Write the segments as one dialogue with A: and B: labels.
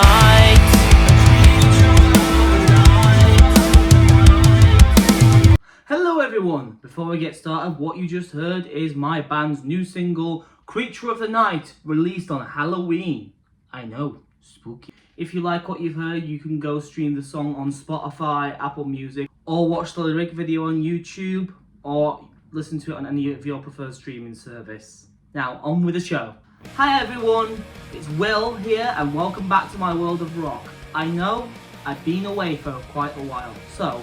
A: night.
B: Hello everyone! Before we get started, what you just heard is my band's new single, Creature of the Night, released on Halloween. I know, spooky. If you like what you've heard, you can go stream the song on Spotify, Apple Music, or watch the lyric video on YouTube, or listen to it on any of your preferred streaming service. Now, on with the show. Hi everyone, it's Will here, and welcome back to my world of rock. I know I've been away for quite a while, so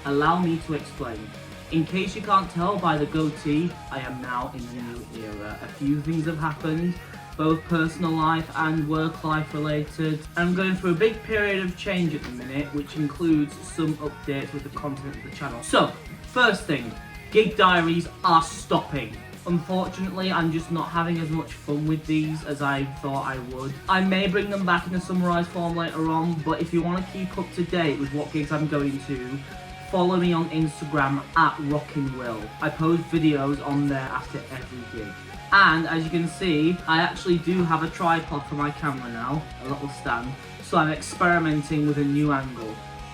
B: allow me to explain. In case you can't tell by the goatee, I am now in a new era. A few things have happened, both personal life and work life related. I'm going through a big period of change at the minute, which includes some updates with the content of the channel. So, first thing, gig diaries are stopping. Unfortunately, I'm just not having as much fun with these as I thought I would. I may bring them back in a summarised form later on, but if you want to keep up to date with what gigs I'm going to, follow me on Instagram at @RockinWill. I post videos on there after every gig. And as you can see, I actually do have a tripod for my camera now, a little stand, so I'm experimenting with a new angle.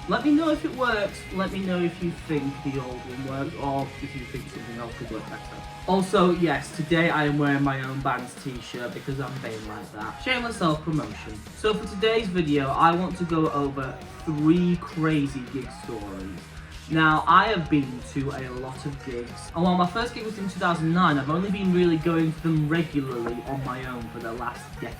B: Let me know if it works, let me know if you think the old one works, or if you think something else could work better. Also, yes, today I am wearing my own band's t-shirt because I'm being like that. Shameless self-promotion. So for today's video, I want to go over 3 crazy gig stories. Now, I have been to a lot of gigs, and while my first gig was in 2009, I've only been really going to them regularly on my own for the last decade.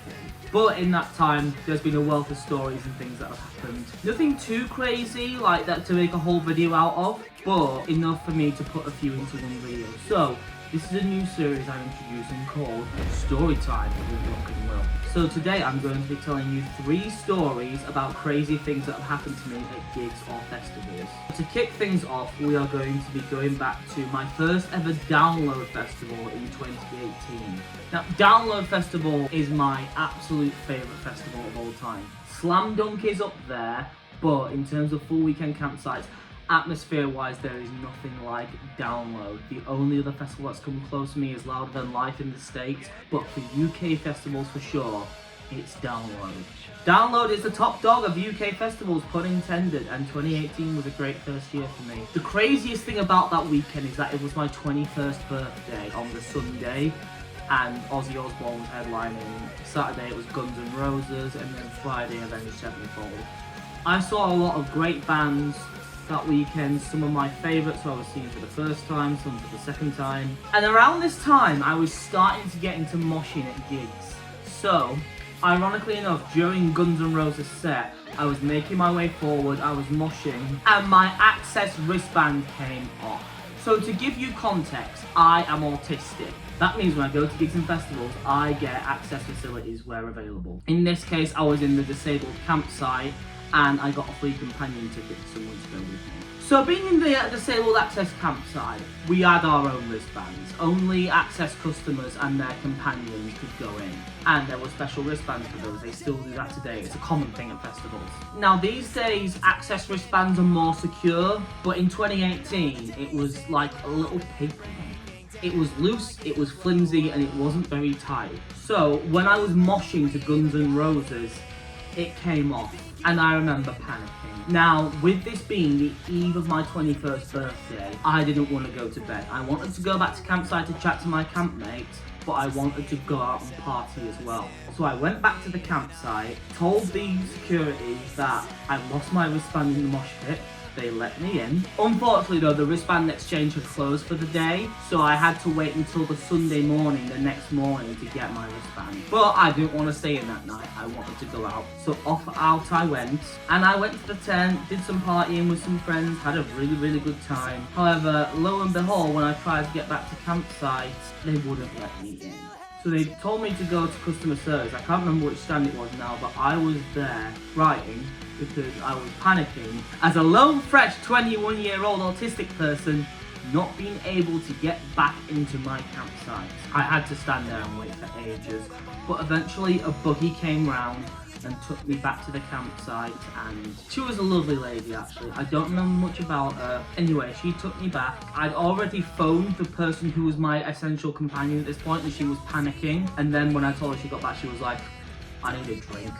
B: But in that time, there's been a wealth of stories and things that have happened. Nothing too crazy like that to make a whole video out of, but enough for me to put a few into one video. So, this is a new series I'm introducing called Storytime with Rock and Will. So today I'm going to be telling you 3 stories about crazy things that have happened to me at gigs or festivals. To kick things off, we are going to be going back to my first ever Download Festival in 2018. Now, Download Festival is my absolute favourite festival of all time. Slam Dunk is up there, but in terms of full weekend campsites, atmosphere-wise, there is nothing like Download. The only other festival that's come close to me is Louder Than Life in the States, but for UK festivals for sure, it's Download. Download is the top dog of UK festivals, pun intended, and 2018 was a great first year for me. The craziest thing about that weekend is that it was my 21st birthday on the Sunday, and Ozzy Osbourne was headlining. Saturday it was Guns N' Roses, and then Friday Avenged Sevenfold. I saw a lot of great bands that weekend, some of my favourites who I was seeing for the first time, some for the second time. And around this time, I was starting to get into moshing at gigs. So, ironically enough, during Guns N' Roses set, I was making my way forward, I was moshing, and my Access wristband came off. So to give you context, I am autistic. That means when I go to gigs and festivals, I get access facilities where available. In this case, I was in the disabled campsite, and I got a free companion ticket for someone to go with me. So being in the disabled access campsite, we had our own wristbands. Only access customers and their companions could go in. And there were special wristbands for those, they still do that today. It's a common thing at festivals. Now these days, access wristbands are more secure, but in 2018, it was like a little paper one. It was loose, it was flimsy, and it wasn't very tight. So when I was moshing to Guns N' Roses, it came off. And I remember panicking. Now, with this being the eve of my 21st birthday, I didn't want to go to bed. I wanted to go back to campsite to chat to my campmates, but I wanted to go out and party as well. So I went back to the campsite, told the security that I lost my wristband in the mosh pit. They let me in. Unfortunately though, the wristband exchange had closed for the day, so I had to wait until the Sunday morning, the next morning, to get my wristband. But I didn't want to stay in that night, I wanted to go out. So off out I went, and I went to the tent, did some partying with some friends, had a really good time. However, lo and behold, when I tried to get back to campsite, they wouldn't let me in. So they told me to go to customer service. I can't remember which stand it was now, but I was there writing because I was panicking as a lone, fresh 21-year-old autistic person not being able to get back into my campsite. I had to stand there and wait for ages, but eventually a buggy came round and took me back to the campsite, and she was a lovely lady actually. I don't know much about her. Anyway, she took me back. I'd already phoned the person who was my essential companion at this point, and she was panicking, and then when I told her she got back, she was like, I need a drink.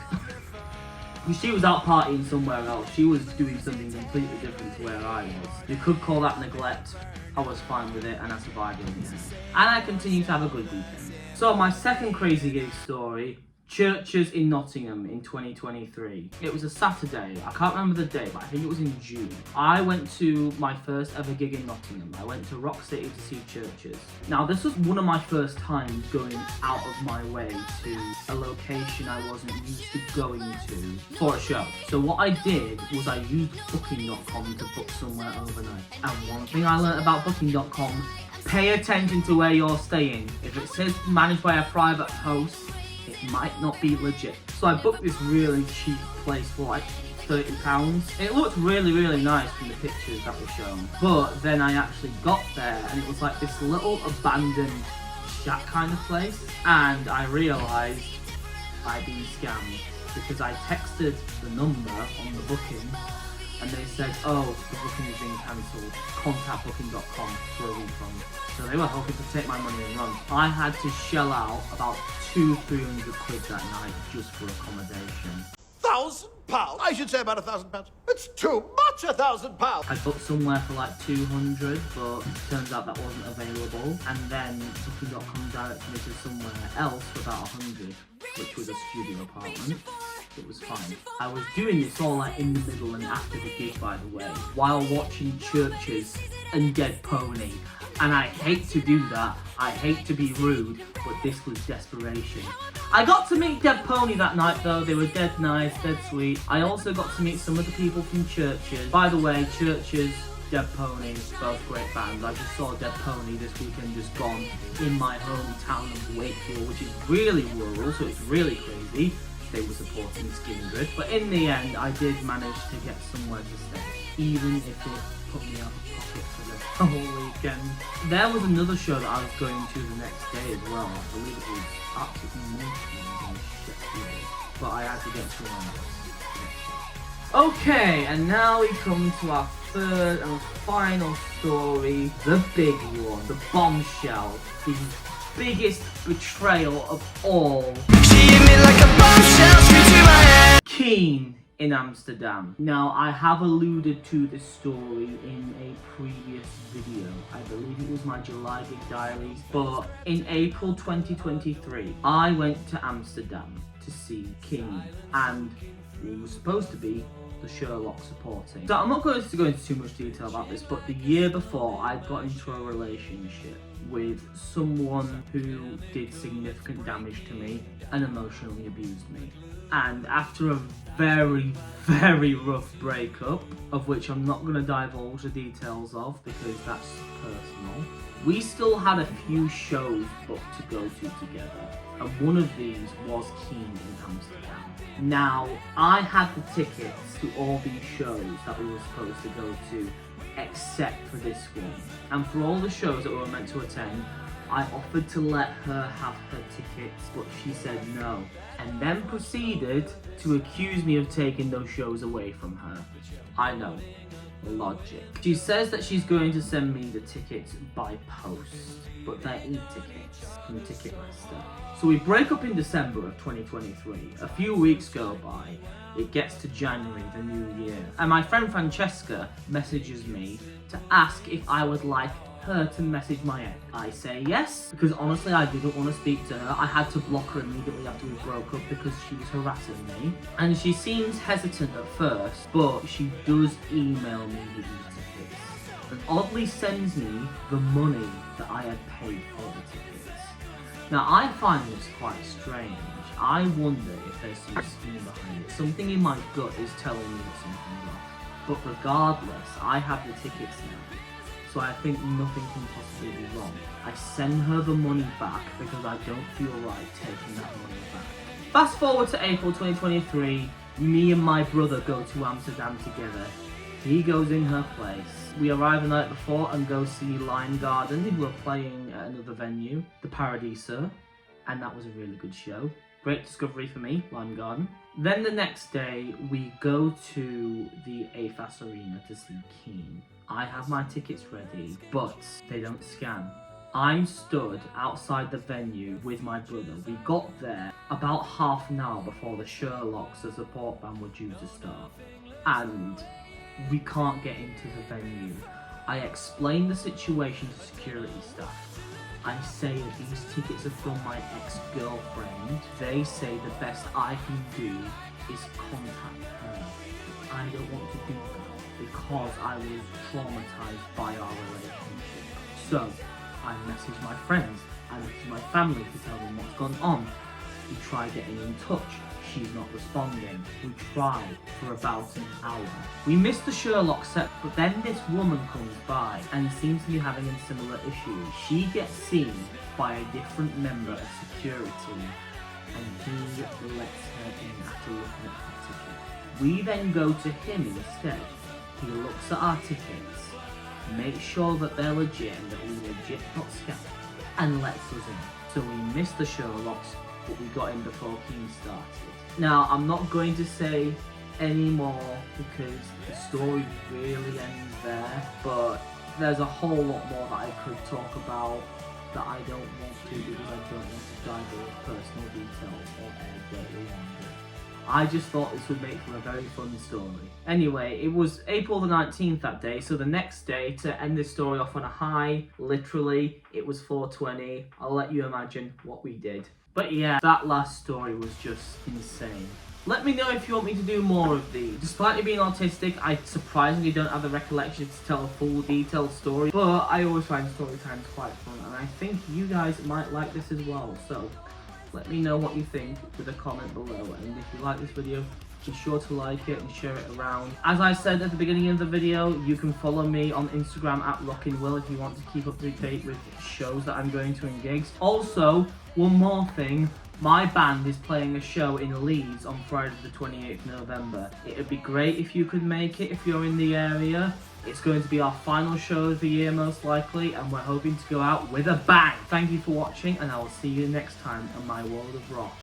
B: She was out partying somewhere else. She was doing something completely different to where I was. You could call that neglect. I was fine with it and I survived in the end. And I continued to have a good weekend. So my second crazy gig story, CHVRCHES in Nottingham in 2023. It was a Saturday, I can't remember the day, but I think it was in June. I went to my first ever gig in Nottingham. I went to Rock City to see CHVRCHES. Now this was one of my first times going out of my way to a location I wasn't used to going to for a show. So what I did was I used booking.com to book somewhere overnight. And one thing I learned about booking.com, pay attention to where you're staying. If it says managed by a private host, it might not be legit. So I booked this really cheap place for like £30. It looked really, really nice from the pictures that were shown. But then I actually got there and it was like this little abandoned shack kind of place. And I realised I'd been scammed because I texted the number on the booking and they said, oh, the booking has been cancelled. Contact booking.com for a refund. So they were hoping to take my money and run. I had to shell out about £200-300 quid that night just for accommodation.
A: £1,000? I should say about £1,000. It's too much, £1,000.
B: I booked somewhere for like 200, but it turns out that wasn't available. And then booking.com directed me to somewhere else for about 100, which was a studio apartment. It was fine. I was doing this all like in the middle and after the gig, by the way, while watching CHVRCHES and Dead Pony. And I hate to do that, I hate to be rude, but this was desperation. I got to meet Dead Pony that night though, they were dead nice, dead sweet. I also got to meet some of the people from CHVRCHES. By the way, CHVRCHES, Dead Pony, both great bands. I just saw Dead Pony this weekend just gone in my hometown of Wakefield, which is really rural, so it's really crazy. They were supporting Skindred, but in the end I did manage to get somewhere to stay, even if it put me out of pocket for the whole weekend. There was another show that I was going to the next day as well. I believe it was absolutely amazing, but I had to get to one. Okay, and now we come to our third and final story, the big one, the bombshell, the biggest betrayal of all. She hit me like a bombshell, straight to my head. Keane in Amsterdam. Now, I have alluded to this story in a previous video. I believe it was my July Big Diaries. But in April 2023, I went to Amsterdam to see Keane, and he was supposed to be the Sherlock supporting. So I'm not going to go into too much detail about this, but the year before I got into a relationship with someone who did significant damage to me and emotionally abused me. And after a very, very rough breakup, of which I'm not going to divulge the details of because that's personal, we still had a few shows booked to go to together, and one of these was Keane in Amsterdam. Now, I had the tickets to all these shows that we were supposed to go to, except for this one. And for all the shows that we were meant to attend, I offered to let her have her tickets, but she said no, and then proceeded to accuse me of taking those shows away from her. I know, logic. She says that she's going to send me the tickets by post, but they're e-tickets from Ticketmaster. So we break up in December of 2023. A few weeks go by. It gets to January, the new year, and my friend Francesca messages me to ask if I would like her to message my ex. I say yes, because honestly I didn't want to speak to her. I had to block her immediately after we broke up because she was harassing me. And she seems hesitant at first, but she does email me the e-tickets and oddly sends me the money that I had paid for the tickets. Now I find this quite strange. I wonder if there's some scheme behind it. Something in my gut is telling me that something's off. But regardless, I have the tickets now. So I think nothing can possibly be wrong. I send her the money back because I don't feel right taking that money back. Fast forward to April 2023, me and my brother go to Amsterdam together. He goes in her place. We arrive the night before and go see Lime Garden, who were playing at another venue, the Paradiso, and that was a really good show. Great discovery for me, Lime Garden. Then the next day, we go to the AFAS Arena to see Keane. I have my tickets ready, but they don't scan. I'm stood outside the venue with my brother. We got there about half an hour before the Sherlocks, the support band, were due to start. And we can't get into the venue. I explained the situation to security staff. I say that these tickets are from my ex-girlfriend. They say the best I can do is contact her. I don't want to do that because I was traumatized by our relationship. So I message my friends, I message my family to tell them what's gone on. We try getting in touch. She's not responding. We try for about an hour. We missed the Sherlock set, but then this woman comes by and seems to be having similar issues. She gets seen by a different member of security and he lets her in after looking at her ticket. We then go to him instead. He looks at our tickets, makes sure that they're legit and that we legit got scammed, and lets us in. So we missed the Sherlocks, but we got in before Keane started. Now, I'm not going to say any more because the story really ends there, but there's a whole lot more that I could talk about that I don't want to because I don't want to dive into personal details or air dirty laundry. I just thought this would make for a very fun story. Anyway, it was April the 19th that day, so the next day, to end this story off on a high, literally, it was 4:20. I'll let you imagine what we did. But yeah, that last story was just insane. Let me know if you want me to do more of these. Despite me being autistic, I surprisingly don't have the recollection to tell a full detailed story, but I always find story times quite fun, and I think you guys might like this as well. So let me know what you think with a comment below, and if you like this video, be sure to like it and share it around. As I said at the beginning of the video, you can follow me on Instagram at RockinWill if you want to keep up to date with shows that I'm going to in gigs. Also, one more thing, my band is playing a show in Leeds on Friday the 28th November. It would be great if you could make it if you're in the area. It's going to be our final show of the year most likely, and we're hoping to go out with a bang. Thank you for watching, and I will see you next time on my World of Rock.